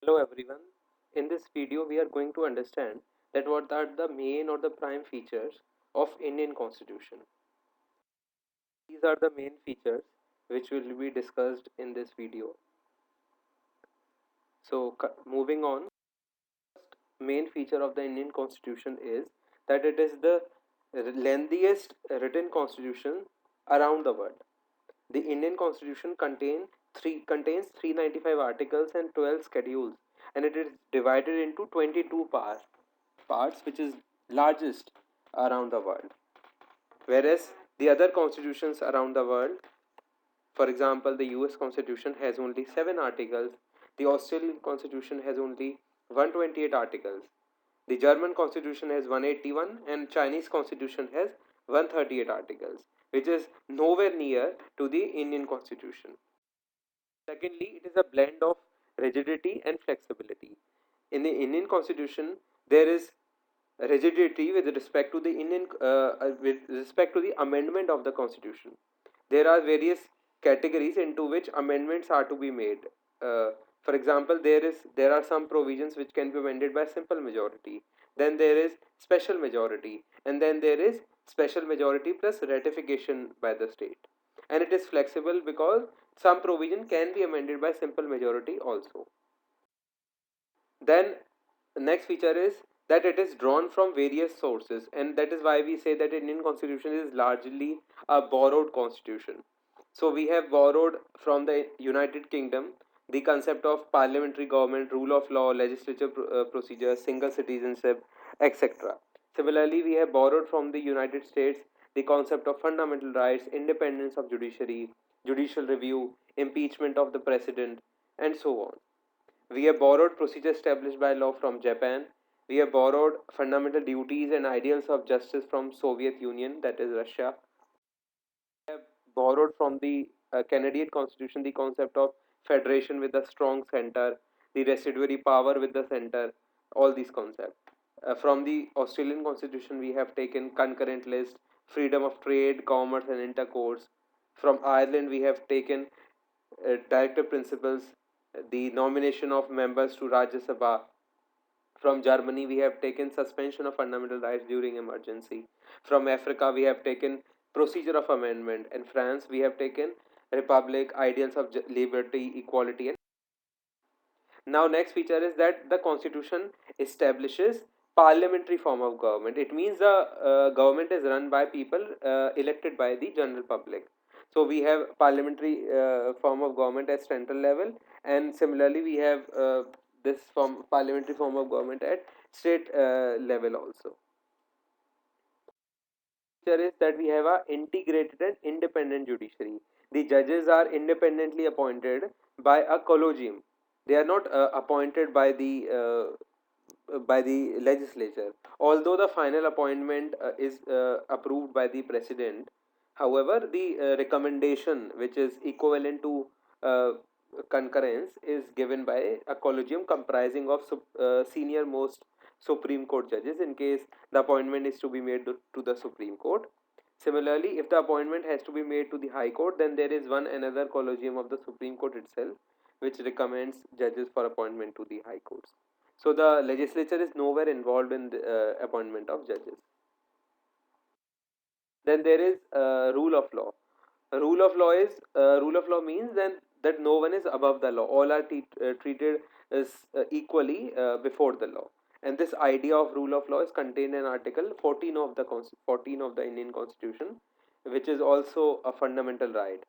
Hello everyone. In this video we are going to understand that what are the main or the prime features of Indian Constitution. These are the main features which will be discussed in this video. So moving on, main feature of the Indian Constitution is that it is the lengthiest written constitution around the world. The Indian Constitution contains 395 articles and 12 schedules, and it is divided into 22 parts, which is largest around the world. Whereas the other constitutions around the world, for example, the US Constitution has only 7 articles, the Australian Constitution has only 128 articles, the German Constitution has 181, and Chinese Constitution has 138 articles, which is nowhere near to the Indian Constitution. Secondly, it is a blend of rigidity and flexibility. In the Indian Constitution, there is rigidity with respect to the with respect to the amendment of the Constitution. There are various categories into which amendments are to be made. For example, there are some provisions which can be amended by simple majority. Then there is special majority, and then there is special majority plus ratification by the state. And it is flexible because some provision can be amended by simple majority also. Then the next feature is that it is drawn from various sources, and that is why we say that Indian Constitution is largely a borrowed constitution. So we have borrowed from the United Kingdom the concept of parliamentary government, rule of law, legislative procedure, single citizenship, etc. Similarly, we have borrowed from the United States the concept of fundamental rights, independence of judiciary, judicial review, impeachment of the president, and so on. We have borrowed procedures established by law from Japan. We have borrowed fundamental duties and ideals of justice from Soviet Union, that is Russia. We have borrowed from the Canadian Constitution the concept of federation with a strong center, the residuary power with the center, all these concepts. From the Australian Constitution, we have taken concurrent list, freedom of trade, commerce, and intercourse. From Ireland, we have taken directive principles, the nomination of members to Rajya Sabha. From Germany, we have taken suspension of fundamental rights during emergency. From Africa, we have taken procedure of amendment. In France, we have taken republic, ideals of liberty, equality, and now next feature is that the constitution establishes parliamentary form of government. It means the government is run by people elected by the general public. So we have parliamentary form of government at central level, and similarly we have this form parliamentary form of government at state level also. Feature is that we have a integrated and independent judiciary. The judges are independently appointed by a collegium. They are not appointed by the legislature. Although the final appointment is approved by the president, however, the recommendation, which is equivalent to uh, concurrence, is given by a collegium comprising of senior most Supreme Court judges in case the appointment is to be made to the Supreme Court. Similarly, if the appointment has to be made to the High Court, then there is one another collegium of the Supreme Court itself which recommends judges for appointment to the High Courts. So the legislature is nowhere involved in the appointment of judges. Then there is rule of law. Rule of law means then that no one is above the law. All are treated as equally before the law. And this idea of rule of law is contained in Article 14 of the 14 of the Indian Constitution, which is also a fundamental right.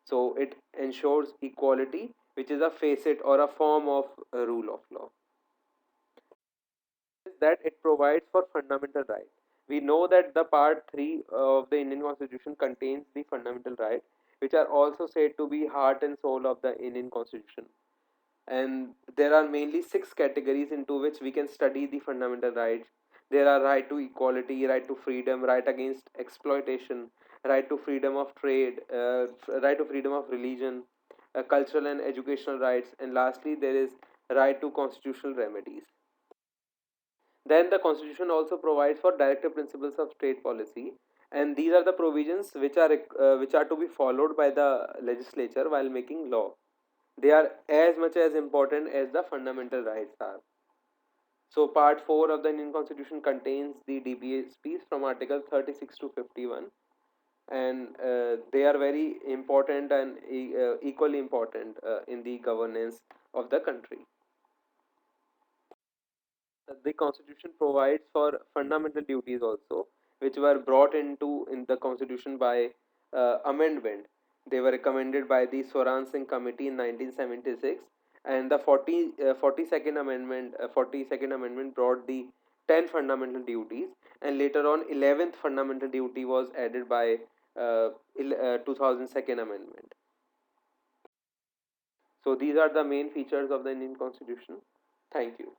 So it ensures equality, which is a facet or a form of rule of law. Is that it provides for fundamental rights. We know that the part 3 of the Indian Constitution contains the fundamental rights, which are also said to be heart and soul of the Indian Constitution. And there are mainly 6 categories into which we can study the fundamental rights. There are right to equality, right to freedom, right against exploitation, right to freedom of trade, right to freedom of religion, cultural and educational rights, and lastly there is right to constitutional remedies. Then the constitution also provides for directive principles of state policy, and these are the provisions which are to be followed by the legislature while making law. They are as much as important as the fundamental rights are. So, Part 4 of the Indian Constitution contains the DBSPs from Article 36 to 51, and they are very important and equally important in the governance of the country. The Constitution provides for fundamental duties also, which were brought into in the Constitution by amendment. They were recommended by the Swaran Singh Committee in 1976, and the 42nd Amendment 42nd Amendment brought the 10 fundamental duties, and later on 11th fundamental duty was added by 2002nd Amendment. So these are the main features of the Indian Constitution. Thank you.